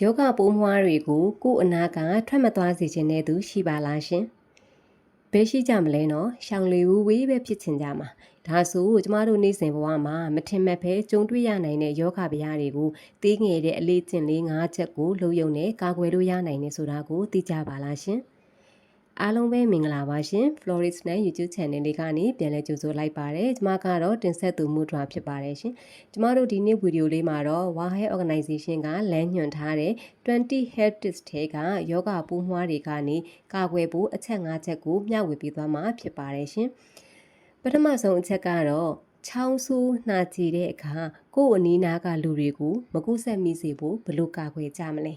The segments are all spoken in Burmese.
ယောဂပိုးမွှားတွေကိုကိုယ်အနာကထွက်မသွားစေခြင်းနဲ့သူရှိပါလားရှင်။ဘယ်ရှိကြမလဲနော်။ရှောင်လေဝေးဝေးပဲဖြစ်ချင်ကြမှာ။ဒါဆိုကျမတို့နေ့စဉ်ဘဝမှာမထင်မှတ်ပဲကြုံတွေ့ရနိုင်တဲ့ယောဂဗျာတွေကိုသိငယ်တဲ့အလေးကျင့်လေး၅ချက်ကိုလုပ်ရုံနဲ့ကာကွယ်လို့ရနိုင်တယ်ဆိုတာကိုသိကြပါလားရှင်။အားလုံးပဲမင်္ဂလာပါရှင် Floris နဲ့ YouTube Channel လေးကနေပြန်လည်ကြိုဆိုလိုက်ပါတယ်။ကျွန်မကတော့တင်ဆက်သူမှုထွားဖြစ်ပါတယ်ရှင်။ကျွန်မတို့ဒီနေ့ဗီဒီယိုလေးမှာတော့ World Health Organization ကလမ်းညွှန်ထားတဲ့20 Health Tips ထဲကယောဂပိုးမွှားတွေကနေကာကွယ်ဖို့အချက်၅ချက်ကိုမျှဝေပေးသွားမှာဖြစ်ပါတယ်ရှင်။ပထမဆုံးအချက်ကတော့ချောင်းဆိုးနှာချေတဲ့အခါကိုယ့်အနီးနားကလူတွေကိုမကူးစက်မိစေဖို့ဘယ်လိုကာကွယ်ကြမလဲ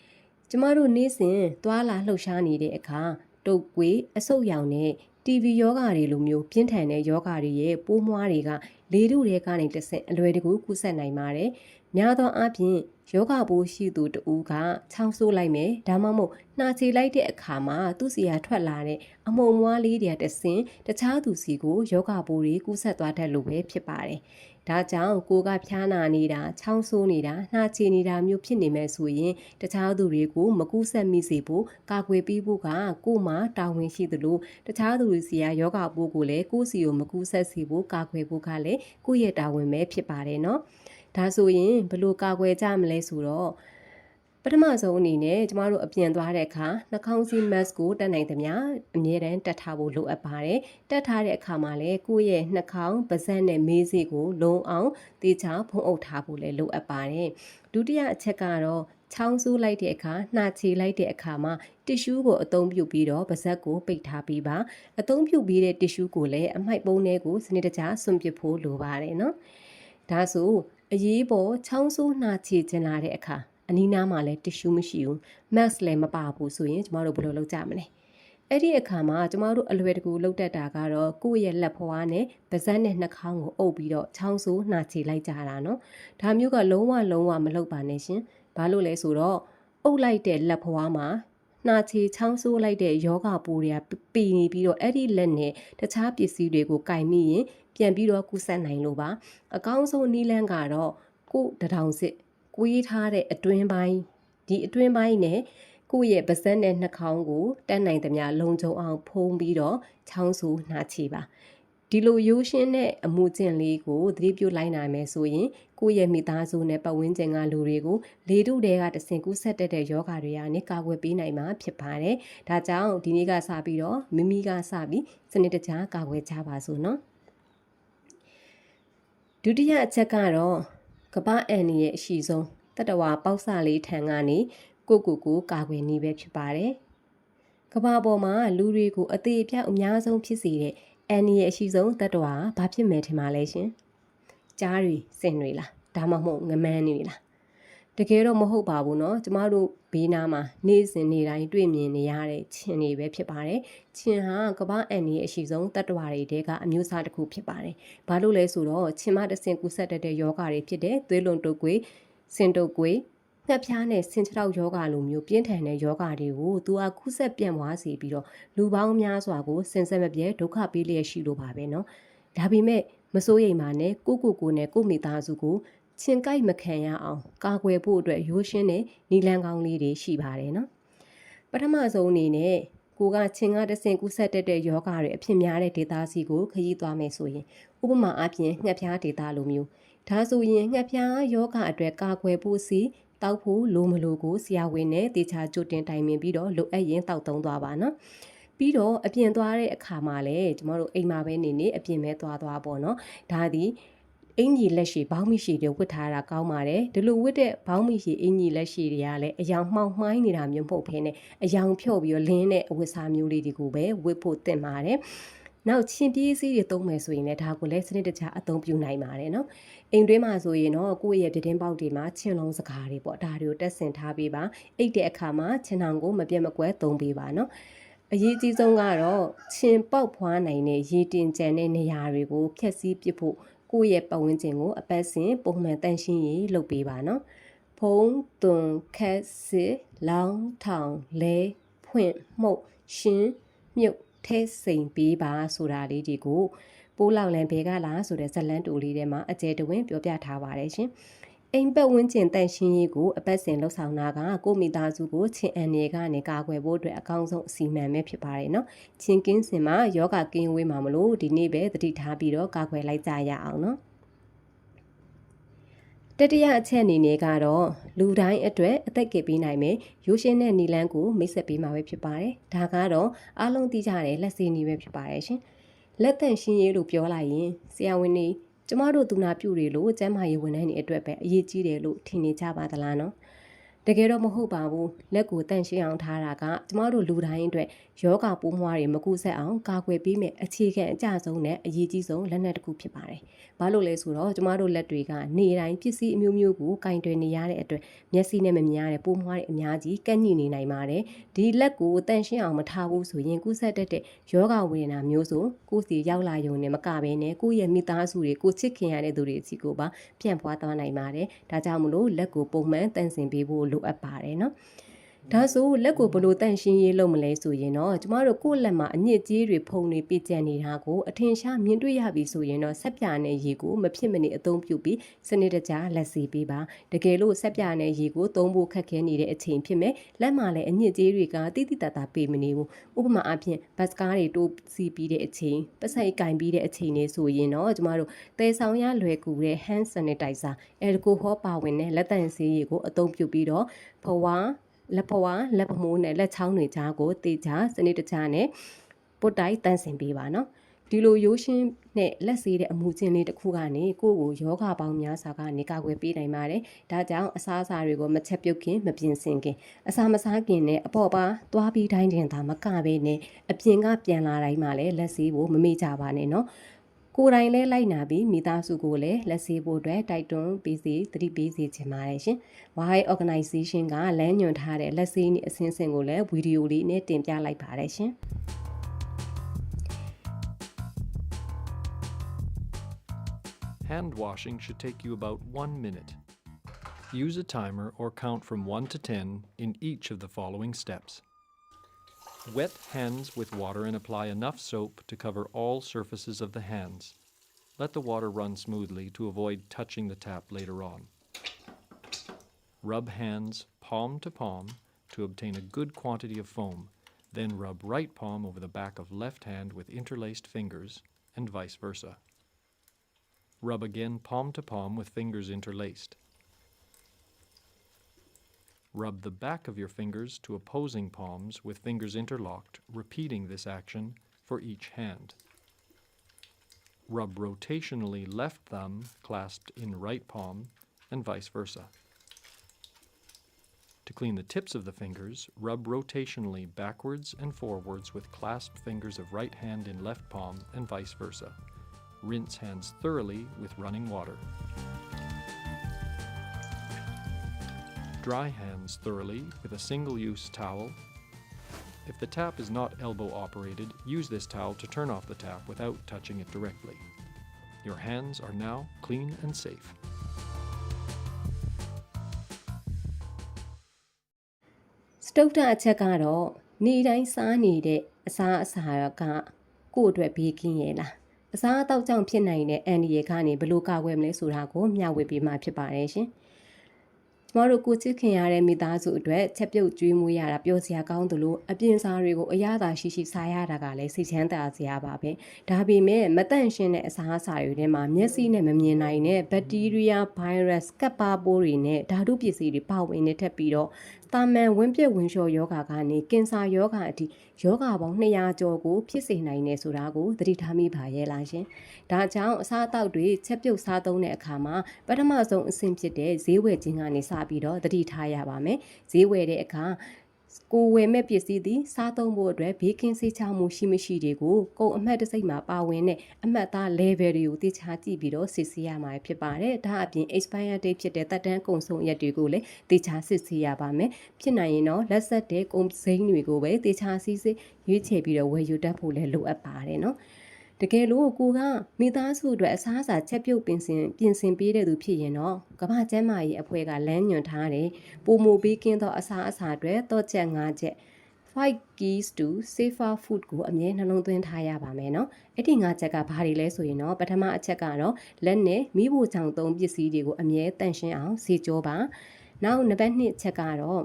။ကျမတို့နေ့စဉ်သွားလာလှုပ်ရှားနေတဲ့အခါတုပ်ကွေးအဆုတ်ရောင်နဲ့ TB ယောဂါတွေလိုမျိုးပြင်းထန်တဲ့ယောဂါတွေရဲ့ပိုးမွှားတွေကလေထုတွေကနေတဆင့်အလွယ်တကူကူးစက်နိုင်ပါတယ်။များသောအားဖြင့်ယောဂါပိုးရှိသူတဦးကချောင်းဆိုးလိုက်မယ်ဒါမှမဟုတ်နှာချေလိုက်တဲ့အခါမှာသူ့စီကထွက်လာတဲ့အမှုန်မွှားလေးတွေတဆင့်တခြားသူစီကိုယောဂါပိုးတွေကူးစက်သွားတတ်လို့ပဲဖြစ်ပါတယ်။ဒါကြောင့်ကိုကဖျားနာနေတာချောင်းဆိုးနေတာနှာချေနေတာမျိုးဖြစ်နေမဲ့ဆိုရင်တခြားသူတွေကိုမကူးစက်မိစေဖို့ကာကွယ်ပေးဖို့ကကို့မှာတာဝန်ရှိသလိုတခြားသူတွေစီကယောဂပိုးကိုလည်းကိုယ့်စီကိုမကူးစက်စေဖို့ကာကွယ်ဖို့ကလည်းကိုယ့်ရဲ့တာဝန်ပဲဖြစ်ပါတယ်နော်ဒါဆိုရင်ဘယ်လိုကာကွယ်ကြမလဲဆိုတော့ပထမဆုံးအနေနဲ့ကျမတို့အပြင်သွားတဲ့အခါနှာခေါင်းစည်း mask ကိုတက်နိုင်သမျှအမြဲတမ်းတက်ထားဖို့လိုအပ်ပါတယ်။တက်ထားတဲ့အခါမှာလည်းကိုယ့်ရဲ့နှာခေါင်းပါးစပ်နဲ့မေးစေ့ကိုလုံအောင်တေချာဖုံးအုပ်ထားဖို့လည်းလိုအပ်ပါတယ်။ဒုတိယအချက်ကတော့ချောင်းဆိုးလိုက်တဲ့အခါနှာချေလိုက်တဲ့အခါမှာတစ်ရှူးကိုအသုံးပြုပြီးတော့ပါးစပ်ကိုပိတ်ထားပြီးပါအသုံးပြုပြီးတဲ့တစ်ရှူးကိုလည်းအမိုက်ပုံးထဲကိုစနစ်တကျဆွန့်ပစ်ဖို့လိုပါတယ်နော်။ဒါဆိုအရေးပေါ်ချောင်းဆိုးနှာချေကျင်လာတဲ့အခါအနီးနားမှာလည်းတစ်ရှူးမရှိဘူး mask လည်းမပါဘူးဆိုရင်ကျမတို့ဘယ်လိုလုပ်ကြမလဲအဲ့ဒီအခါမှာကျမတို့အလွယ်တကူလုပ်တတ်တာကတော့ကိုယ့်ရဲ့လက်ဖွားနဲ့ပါးစပ်နဲ့နှာခေါင်းကိုအုပ်ပြီးတော့ချောင်းဆိုးနှာချေလိုက်ကြတာနော်ဒါမျိုးကလုံးဝမလုပ်ပါနဲ့ရှင်ဘာလို့လဲဆိုတော့အုပ်လိုက်တဲ့လက်ဖွားမှာနှာချေချောင်းဆိုးလိုက်တဲ့ယောဂပိုးတွေကပီနေပြီးတော့အဲ့ဒီလက်နဲ့တခြားပစ္စည်းတွေကိုကင်မိရင်ပြန်ပြီးတော့ကူးစက်နိုင်လို့ပါအကောင်းဆုံးနည်းလမ်းကတော့ကိုယ်တထောင်စစ်ကွေးထားတဲ့အတွင်းပိုင်းဒီအတွင်းပိုင်းနဲ့ကိုယ့်ရဲ့ပါးစပ်နဲ့နှာခေါင်းကိုတက်နိုင်သမျှလုံခြုံအောင်ဖုံးပြီးတော့ချောင်းဆိုးနှာချေပါဒီလိုရိုးရှင်းတဲ့အမှုကျင့်လေးကိုသတိပြုလိုက်နိုင်မယ်ဆိုရင်ကိုယ့်ရဲ့မိသားစုနဲ့ပတ်ဝန်းကျင်ကလူတွေကိုလေထုတွေကတဆင့်ကူးစက်တဲ့ယောဂါတွေကနေကာကွယ်ပေးနိုင်မှာဖြစ်ပါတယ်ဒါကြောင့်ဒီနေ့ကစပြီးတော့မိမိကစပြီးစနစ်တကျကာကွယ်ကြပါစို့နော်ဒုတိယအချက်ကတော့ကမ္ဘာအန်ရဲ့အရှိဆုံးတတဝါပေါက်စလေးထံကနေကိုကာကွယ်နည်းပဲဖြစ်ပါတယ်။ကမ္ဘာပေါ်မှာလူတွေကိုအသေးအပြောက်အများဆုံးဖြစ်စေတဲ့အန်ရဲ့အရှိဆုံးတတဝါဘာဖြစ်မယ်ထင်ပါလဲရှင်။ကြားတွေစင်တွေလားဒါမှမဟုတ်ငမန်းတွေလားတကယ်တော့မဟုတ်ပါဘူးเนาะကျမတို့ဘေးနားမှာနေ့စဉ်နေ့တိုင်းတွေ့မြင်နေရတဲ့ခြင်တွေပဲဖြစ်ပါတယ်ခြင်ဟာကမ္ဘာအန်ရဲ့အရှိဆုံးတတ္တဝါတွေတဲကအမျိုးအစားတစ်ခုဖြစ်ပါတယ်ဘာလို့လဲဆိုတော့ခြင်မတဆင်ကူးဆက်တဲ့ယောဂါတွေဖြစ်တဲ့သွေးလွန်တုပ်ကွေးစင်တုပ်ကွေးငှက်ဖျားနဲ့ဆင်ခြေထောက်ယောဂါလိုမျိုးပြင်းထန်တဲ့ယောဂါတွေကိုသူကကူးဆက်ပြန့်ပွားစေပြီးတော့လူပေါင်းများစွာကိုဆင်ဆက်မပြဲဒုက္ခပေးလျက်ရှိလို့ပါပဲเนาะဒါပေမဲ့မစိုးရိမ်ပါနဲ့ကိုနဲ့ကိုမိသားစုကိုချင်ကိုက်မခံရအောင်ကာကွယ်ဖို့အတွက်ရိုးရှင်းတဲ့နီလန်းကောင်းလေးတွေရှိပါတယ်နော်ပထမဆုံးအနေနဲ့ကိုကချင်ကတဆင်ကူးဆက်တဲ့ယောဂါတွေအဖြစ်များတဲ့ဒေသစီကိုခရီးသွားမယ်ဆိုရင်ဥပမာအပြင်ငှက်ဖျားဒေသလိုမျိုးဒါဆိုရင်ငှက်ဖျားယောဂါအတွက်ကာကွယ်ဖို့စီတောက်ဖို့လိုမလိုကိုဆရာဝန်နဲ့တေချာကြိုတင်တိုင်ပင်ပြီးတော့လိုအပ်ရင်တောက်သုံးသွားပါနော်ပြီးတော့အပြင်သွားတဲ့အခါမှာလည်းကျမတို့အိမ်မှာပဲနေအပြင်ပဲသွားပေါ့နော်ဒါသည်အင်ကြီးလက်ရှိဘောင်းမိရှိတွေဝတ်ထားတာကောင်းပါတယ်ဒီလိုဝတ်တဲ့ဘောင်းမိရှိအင်ကြီးလက်ရှိတွေကလည်းအယောင်မှောင်မှိုင်းနေတာမျိုးမဟုတ်ဘဲနဲ့အယောင်ဖြော့ပြီးတော့လင်းတဲ့အဝတ်စားမျိုးလေးတွေကိုပဲဝတ်ဖို့သင့်ပါတယ်နောက်ချင်းပြေးစည်းတွေသုံးမယ်ဆိုရင်လည်းဒါကိုလည်းစနစ်တကျအသုံးပြုနိုင်ပါတယ်နော်အိမ်တွင်းမှာဆိုရင်တော့ကိုယ့်ရဲ့ပြတင်းပေါက်တွေမှာချင်းလုံးစကားတွေပေါ့ဒါတွေကိုတက်ဆင်ထားပေးပါအိတ်တဲ့အခါမှာချင်းတောင်ကိုမပြတ်မကွက်သုံးပေးပါနော်အရေးကြီးဆုံးကတော့ချင်းပေါက်ဖွားနိုင်တဲ့ရေတင်ကြံတဲ့နေရာတွေကိုဖျက်ဆီးပစ်ဖို့ကိုယ့်ရဲ့ပတ်ဝန်းကျင်ကိုအပတ်စဉ်ပုံမှန်တန့်ရှင်းရေးလုပ်ပေးပါနော်ဖုံးသွန်ခက်စစ်လောင်းထောင်လဲဖွင့်မှုတ်ရှင်းမြုပ်ထဲစိန်ပေးပါဆိုတာလေးတွေကိုပိုးလောက်လန်ဘေကလာဆိုတဲ့ဇလန်းတူလေးထဲမှာအကျယ်တဝင်းပြောပြထားပါတယ်ရှင် အိမ်ပတ်ဝန်းကျင်တန့်ရှင်းရေးကိုအပတ်စဉ်လှုပ်ဆောင်တာကကိုမိသားစုကိုချင်းအန်နေကနေကာကွယ်ဖို့အတွက်အကောင်းဆုံးအစီအမံပဲဖြစ်ပါတယ်နော်ချင်းကင်းစင်မှာယောဂကင်းဝေးမှာမလို့ဒီနေ့ပဲသတိထားပြီးတော့ကာကွယ်လိုက်ကြရအောင်နော်တတိယအချက်အနေနဲ့ကတော့လူတိုင်းအတွက်အသက်ကယ်ပေးနိုင်မယ်ရိုးရှင်းတဲ့နီလန်းကိုမိတ်ဆက်ပေးမှာပဲဖြစ်ပါတယ်ဒါကတော့အားလုံးသိကြတဲ့လက်စေးနီးပဲဖြစ်ပါတယ်ရှင်လက်တန့်ရှင်းရေးလို့ပြောလိုက်ရင်ဆရာဝန်တွေကျမတို့သူနာပြုတွေလို့ကျန်းမာရေးဝန်ထမ်းတွေအတွက်ပဲအရေးကြီးတယ်လို့ထင်နေကြပါသလားနော်တကယ်တော့မဟုတ်ပါဘူးလက်ကိုတန့်ရှင်းအောင်ထားတာကကျမတို့လူတိုင်းအတွက်ယောဂပိုးမွှားတွေမကူဆက်အောင်ကာကွယ်ပေးမယ်အခြေခံအကျဆုံးနဲ့အရေးကြီးဆုံးလက်နက်တစ်ခုဖြစ်ပါတယ်ဘာလို့လဲဆိုတော့ကျမတို့လက်တွေကနေတိုင်းပစ္စည်းအမျိုးမျိုးကိုကင်တွယ်နေရတဲ့အတွက်မျက်စိနဲ့မမြင်ရတဲ့ပိုးမွှားတွေအများကြီးကန့်ညှိနေနိုင်ပါတယ်ဒီလက်ကိုတန့်ရှင်းအောင်မထားဘူးဆိုရင်ကူးဆက်တတ်တဲ့ယောဂဝေဒနာမျိုးစုကိုယ်စီရောက်လာရုံနဲ့မကဘဲနဲ့ကိုယ့်ရဲ့မိသားစုတွေကိုချစ်ခင်ရတဲ့သူတွေအစီကိုပါပြန့်ပွားသွားနိုင်ပါတယ်ဒါကြောင့်မလို့လက်ကိုပုံမှန်တန့်စင်ပေးဖို့လိုအပ်ပါတယ်နော်ဒါဆိုလက်ကိုဘလို့တန့်ရှင်းရေးလုပ်မလဲဆိုရင်တော့ကျမတို့ကိုယ့်လက်မှာအညစ်အကြေးတွေဖုံနေပြကြံနေတာကိုအထင်ရှားမြင်တွေ့ရပြီဆိုရင်တော့ဆက်ပြနဲ့ရေကိုမဖြစ်မနေအသုံးပြုပြီးစနစ်တကျလက်စီပေးပါတကယ်လို့ဆက်ပြနဲ့ရေကိုသုံးဖို့ခက်ခဲနေတဲ့အချိန်ဖြစ်မဲ့လက်မှာလည်းအညစ်အကြေးတွေကတိတိတတ်တာပေးမနေဘူးဥပမာအဖြစ်ဘတ်စကားတွေတိုးစီပြီးတဲ့အချိန်ပစိုက်ကင်ပြီးတဲ့အချိန်တွေဆိုရင်တော့ကျမတို့တဲဆောင်ရလွယ်ကူတဲ့ hand sanitizer အယ်လ်ကိုဟောပါဝင်တဲ့လက်တန့်ဆေးရည်ကိုအသုံးပြုပြီးတော့လက်ဖွာလက်ဖမိုးနဲ့လက်ချောင်းတွေကြားကိုတေချာစနစ်တကျနဲ့ပုတ်တိုက်တန့်စင်ပေးပါနော်ဒီလိုရိုးရှင်းနဲ့လက်ဆေးတဲ့အမှုချင်းလေးတစ်ခုကနေကိုယ့်ကိုယောဂပေါင်းများစွာကနေကာကွယ်ပေးနိုင်ပါတယ်ဒါကြောင့်အစားအစာတွေကိုမချက်ပြုတ်ခင်မပြင်ဆင်ခင်အစာမစားခင်နဲ့အပေါ်ပါသွားပြီးတိုင်းတင်သာမကပဲနဲ့အပြင်ကပြန်လာတိုင်းမှာလည်းလက်ဆေးဖို့မမေ့ကြပါနဲ့နော်ကိုယ်တိုင်လဲလိုက်နာပြီးမိသားစုကိုလည်းလက်ဆေးဖို့အတွက်တိုက်တွန်းပေးစီသတိပေးစီချင်ပါတယ်ရှင်။ Why Organization ကလမ်းညွှန်ထားတဲ့လက်ဆေးနည်းအဆင့်ဆင့်ကိုလည်းဗီဒီယိုလေးနဲ့တင်ပြလိုက်ပါတယ်ရှင်။ Hand washing should take you about 1 minute. Use a timer or count from 1 to 10 in each of the following steps. Wet hands with water and apply enough soap to cover all surfaces of the hands. Let the water run smoothly to avoid touching the tap later on. Rub hands palm to palm to obtain a good quantity of foam. Then rub right palm over the back of left hand with interlaced fingers and vice versa. Rub again palm to palm with fingers interlaced. Rub the back of your fingers to opposing palms with fingers interlocked, repeating this action for each hand. Rub rotationally left thumb clasped in right palm and vice versa. To clean the tips of the fingers, rub rotationally backwards and forwards with clasped fingers of right hand in left palm and vice versa. Rinse hands thoroughly with running water. Dry hands thoroughly with a single-use towel. If the tap is not elbow-operated, use this towel to turn off the tap without touching it directly. Your hands are now clean and safe. စတုတ္ထအချက်ကတော့နေ့တိုင်းစားနေတဲ့အစားအစာကကိုယ့်အတွက်ဘေးကင်းရဲ့လားအစားအသောက်ကြောင့်ဖြစ်နိုင်တဲ့အန္တရာယ်ကနေဘယ်လိုကာကွယ်မလဲဆိုတာကိုမျှဝေပေးမှာဖြစ်ပါတယ်ရှင်။ကျမတို့ကိုချစ်ခင်ရတဲ့မိသားစုအတွက်ချက်ပြုတ်ကျွေးမွေးရတာပျော်စရာကောင်းသလိုအပြင်စားတွေကိုအရသာရှိရှိစားရတာကလည်းစိတ်ချမ်းသာစရာပါပဲ။ဒါပေမဲ့မတန့်ရှင်းတဲ့အစားအစာတွေထဲမှာမျက်စိနဲ့မမြင်နိုင်တဲ့ဘက်တီးရီးယားဗိုင်းရပ်စ်ကပ်ပါပိုးတွေနဲ့ဓာတုပစ္စည်းတွေပါဝင်နေထက်ပြီးတော့တာမန်ဝင်းပြက်ဝင်လျှော်ယောဂါကနေကင်ဆာယောဂါအထိယောဂါပေါင်း200ကျော်ကိုဖြစ်စေနိုင်တယ်ဆိုတာကိုသတိထားမိပါရဲ့လားရှင်။ဒါကြောင့်အစားအသောက်တွေချက်ပြုတ်စားသုံးတဲ့အခါမှာပထမဆုံးအဆင့်ဖြစ်တဲ့ဈေးဝယ်ခြင်းကနေစပြီးတော့သတိထားရပါမယ်။ဈေးဝယ်တဲ့အခါကိုဝယ်မဲ့ပစ္စည်းသည်စားသုံးဖို့အတွက်ဘေးကင်းစိတ်ချမှုရှိမရှိတွေကိုကုန်အမှတ်တစိမ့်မှာပါဝင်တဲ့အမှတ်သား level တွေကိုသိချာကြည့်ပြီးတော့စစ်ဆေးရမှာဖြစ်ပါတယ်။ဒါအပြင် expire date ဖြစ်တဲ့သက်တမ်းကုန်ဆုံးရက်တွေကိုလည်းသိချာစစ်ဆေးရပါမယ်။ဖြစ်နိုင်ရင်တော့လက်ဆက်တဲ့ကုန်စိမ်းတွေကိုပဲသိချာစစ်ဆေးရွေးချယ်ပြီးတော့ဝယ်ယူတတ်ဖို့လည်းလိုအပ်ပါတယ်နော်။တကယ်လို့ကိုကမိသားစုအတွက်အစားအစာချက်ပြုတ်ပြင်ဆင်ပေးတဲ့သူဖြစ်ရင်တော့ကမ္ဘာ့ကျန်းမာရေးအဖွဲ့ကလမ်းညွှန်ထားတဲ့ပုံမူပေးကင်းသောအစားအစာအတွက်တော့ချက်5ချက် 5 keys to safer food ကိုအမြဲနှလုံးသွင်းထားရပါမယ်เนาะအဲ့ဒီ5ချက်ကဘာတွေလဲဆိုရင်တော့ပထမအချက်ကတော့လက်နဲ့မိဖို့ချောင်သုံးပစ္စည်းတွေကိုအမြဲတန့်ရှင်းအောင်စေကြောပါနောက်နံပါတ်2ချက်ကတော့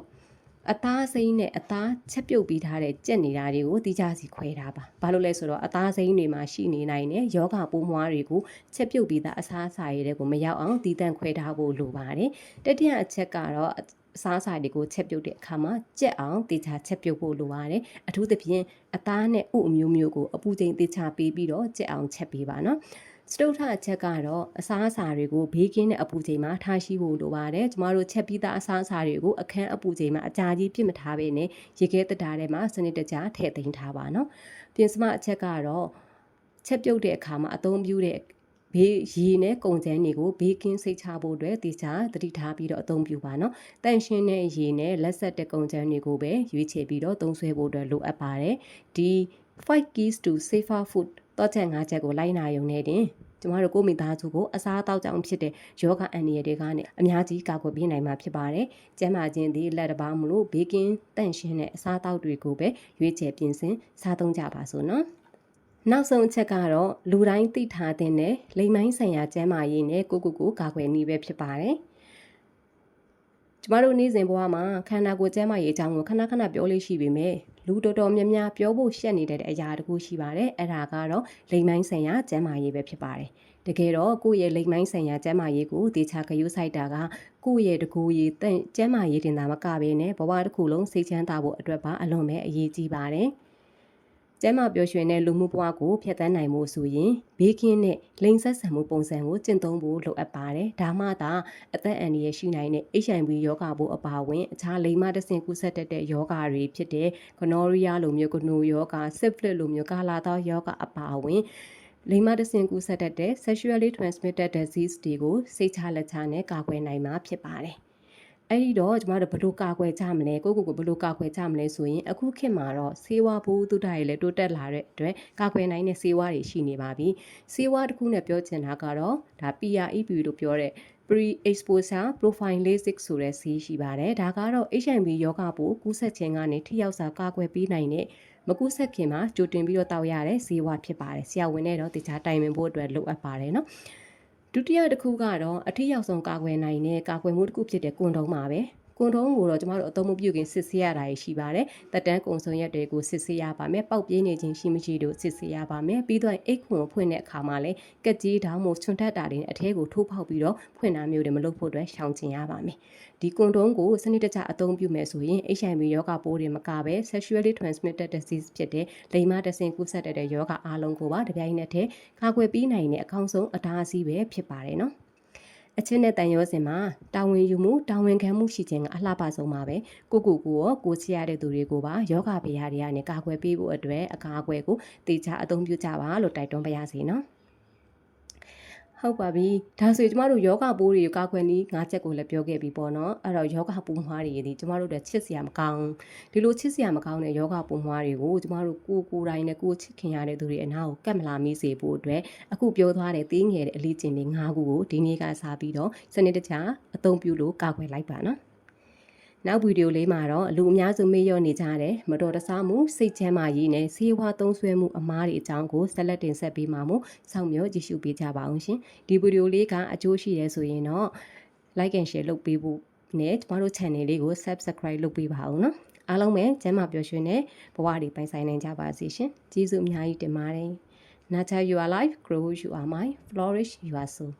အသားစိမ်းနဲ့အသားချက်ပြုတ်ပြီးထားတဲ့ကြက်နေတာတွေကိုတိကျစီခွဲထားပါဘာလို့လဲဆိုတော့အသားစိမ်းတွေမှာရှိနေနိုင်တဲ့ယောဂပိုးမွှားတွေကိုချက်ပြုတ်ပြီးသားအစားအစာတွေတွေကိုမရောက်အောင်တည်တံ့ခွဲထားဖို့လိုပါတယ်တတိယအချက်ကတော့အစားအစာတွေကိုချက်ပြုတ်တဲ့အခါမှာကြက်အောင်တေချာချက်ပြုတ်ဖို့လိုပါတယ်အထူးသဖြင့်အသားနဲ့ဥအမျိုးမျိုးကိုအပူချိန်တေချာပေးပြီးတော့ကြက်အောင်ချက်ပေးပါနော်စတုထအချက်ကတော့အစားအစာတွေကိုဘေးကင်းတဲ့အပူချိန်မှာထားရှိဖို့လိုပါတယ်ကျမတို့ချက်ပြီးသားအစားအစာတွေကိုအခန်းအပူချိန်မှာအကြာကြီးပြစ်မထားဘဲနဲ့ရေခဲတတာထဲမှာစနစ်တကျထည့်သိမ်းထားပါနော်ပြင်စမအချက်ကတော့ချက်ပြုတ်တဲ့အခါမှာအသုံးပြုတဲ့ဘေးရေနဲ့ကုန်ကျန်းတွေကိုဘေးကင်းစိတ်ချဖို့အတွက်တေချာသတိထားပြီးတော့အသုံးပြုပါနော်တန့်ရှင်းတဲ့ရေနဲ့လက်ဆက်တဲ့ကုန်ကျန်းတွေကိုပဲရွေးချယ်ပြီးတော့သုံးစွဲဖို့အတွက်လိုအပ်ပါတယ်ဒီ5 keys to safer food တော့ချက်5ချက်ကိုလိုက်နာရုံနဲ့တင်ကျမတို့ကိုမိသားစုကိုအစားအသောက်ကြောင့်ဖြစ်တဲ့ယောဂအန္တရာယ်တွေကနေအများကြီးကာကွယ်ပေးနိုင်မှာဖြစ်ပါတယ်ကျန်းမာခြင်းသည်လက်တစ်ပါးမလို့ဘေးကင်းတန့်ရှင်းတဲ့အစားအသောက်တွေကိုပဲရွေးချယ်ပြင်ဆင်စားသုံးကြပါစို့နော်နောက်ဆုံးအချက်ကတော့လူတိုင်းသိထားတဲ့လိမ်မိုင်းဆိုင်ရာကျန်းမာရေးနဲ့ကိုကာကွယ်နည်းပဲဖြစ်ပါတယ်ကျမတို့နေ့စဉ်ဘဝမှာခန္ဓာကိုယ်ကျန်းမာရေးအကြောင်းကိုခဏခဏပြောလို့ရှိပေမဲ့လူတော်တော်များများပြောဖို့ရှက်နေတဲ့အရာတခုရှိပါတယ်အဲ့ဒါကတော့လိမ်မိုင်းဆိုင်ရာကျန်းမာရေးပဲဖြစ်ပါတယ်တကယ်တော့ကိုယ့်ရဲ့လိမ်မိုင်းဆိုင်ရာကျန်းမာရေးကိုတေချာဂရုစိုက်တာကကိုယ့်ရဲ့တကူရည်ကျန်းမာရေးတင်တာမကဘဲနဲ့ဘဝတစ်ခုလုံးစိတ်ချမ်းသာဖို့အတွက်ပါအလွန်ပဲအရေးကြီးပါတယ်ကျန်းမာပျော်ရွှင်တဲ့လူမှုဘဝကိုဖျက်ဆီးနိုင်မှုဆိုရင်ဘေးကင်းတဲ့လိင်ဆက်ဆံမှုပုံစံကိုကျင့်သုံးဖို့လိုအပ်ပါတယ်။ဒါမှသာအသက်အန္တရာယ်ရှိနိုင်တဲ့ HIV ရောဂါပိုးအပါအဝင်အခြားလိင်မတဆင့်ကူးစက်တတ်တဲ့ရောဂါတွေဖြစ်တဲ့ဂနိုရီးယားလိုမျိုးဂနိုရောဂါ၊ဆစ်ဖလစ်လိုမျိုးကာလာသောရောဂါအပါအဝင်လိင်မတဆင့်ကူးစက်တတ်တဲ့ sexually transmitted disease တွေကိုစိတ်ချလက်ချနဲ့ကာကွယ်နိုင်မှာဖြစ်ပါတယ်။အဲ့ဒီတော့ကျမတို့ဘယ်လိုကာကွယ်ကြမလဲကိုဘယ်လိုကာကွယ်ကြမလဲဆိုရင်အခုခေတ်မှာတော့ဆေးဝါးဘိုးသုတတွေလည်းတိုးတက်လာတဲ့အတွက်ကာကွယ်နိုင်တဲ့ဆေးဝါးတွေရှိနေပါပြီဆေးဝါးတစ်ခုနဲ့ပြောချင်တာကတော့ဒါ PREP လို့ပြောတဲ့ pre-exposure prophylaxis ဆိုတဲ့ဆေးရှိပါတယ်ဒါကတော့ HIV ရောဂါပိုးကူးစက်ခြင်းကနေထိရောက်စွာကာကွယ်ပေးနိုင်တဲ့မကူးစက်ခင်မှာကြိုတင်ပြီးတော့တောက်ရတဲ့ဆေးဝါးဖြစ်ပါတယ်ဆရာဝန်နဲ့တော့တခြားတိုင်ပင်ဖို့အတွက်လိုအပ်ပါတယ်နော်ဒုတိယတစ်ခုကတော့အထည်ရောက်ဆုံးကာကွယ်နိုင်တဲ့ကာကွယ်မှုတစ်ခုဖြစ်တဲ့ကွန်ဒုံးပါပဲကွန်ဒုံးကိုတော့ကျမတို့အသုံးမပြုခင်စစ်ဆေးရတာရှိပါတယ်တက်တန်းကုံစုံရက်တွေကိုစစ်ဆေးရပါမယ်ပေါက်ပြင်းနေခြင်းရှိမရှိတို့စစ်ဆေးရပါမယ်ပြီးတော့အိတ်ခွန်ဖွင့်တဲ့အခါမှာလည်းကက်ကြီးတောင်းမို့ချွန်ထက်တာတွေနဲ့အထဲကိုထိုးပေါက်ပြီးတော့ဖွင့်တာမျိုးတွေမလုပ်ဖို့အတွက်ရှောင်ကျဉ်ရပါမယ်ဒီကွန်ဒုံးကိုစနစ်တကျအသုံးပြုမယ်ဆိုရင် HIV ရောဂါပိုးတွေမကပဲ sexually transmitted disease ဖြစ်တဲ့လိင်မတဆင့်ကူးစက်တဲ့ရောဂါအားလုံးကိုပါတပြိုင်နက်တည်းကာကွယ်ပေးနိုင်တဲ့အကောင်းဆုံးအတားအဆီးပဲဖြစ်ပါတယ်နော်အချင်းနဲ့တန်ရောစင်မှာတာဝန်ယူမှုတာဝန်ခံမှုရှိခြင်းကအလှပဆုံးပါပဲကိုရောကိုချရတဲ့သူတွေကိုပါယောဂဗျာတွေကနေကာကွယ်ပေးဖို့အတွက်အကာအကွယ်ကိုတေချာအသုံးပြုကြပါလို့တိုက်တွန်းပါရစေနော်ဟုတ်ပါပြီဒါဆိုကျမတို့ယောဂပိုးတွေကိုကာကွယ်နည်း၅ချက်ကိုလည်းပြောခဲ့ပြီပေါ့နော်အဲ့တော့ယောဂပိုးမွှားတွေဒီကျမတို့တို့ချစ်စရာမကောင်းဒီလိုချစ်စရာမကောင်းတဲ့ယောဂပိုးမွှားတွေကိုကျမတို့ကိုယ်တိုင်နဲ့ကိုချစ်ခင်ရတဲ့သူတွေအနာကိုကတ်မလာမိစေဖို့အတွက်အခုပြောသွားတဲ့သေးငယ်တဲ့အလေးကျင့်တွေ၅ခုကိုဒီနေ့ကစပြီးတော့စနစ်တကျအသုံးပြုလို့ကာကွယ်လိုက်ပါနော်နောက်ဗီဒီယိုလေးမှာတော့လူအများစုမေ့လျော့နေကြတဲ့မတော်တဆမှုစိတ်ချမ်းသာရေးနဲ့ဆေးဝါးသုံးစွဲမှုအမားတွေအကြောင်းကိုဆက်လက်တင်ဆက်ပေးမှာမို့စောင့်မျှော်ကြည့်ရှုပေးကြပါအောင်ရှင်ဒီဗီဒီယိုလေးကအကျိုးရှိတယ်ဆိုရင်တော့ like and share လုပ်ပေးဖို့နဲ့ကျမတို့ channel လေးကို subscribe လုပ်ပေးပါအောင်နော်အားလုံးပဲကျန်းမာပျော်ရွှင်တဲ့ဘဝတွေပိုင်ဆိုင်နိုင်ကြပါစေရှင်ကျေးဇူးအများကြီးတင်ပါတယ်Nurture your life, grow you are mine, flourish you are soul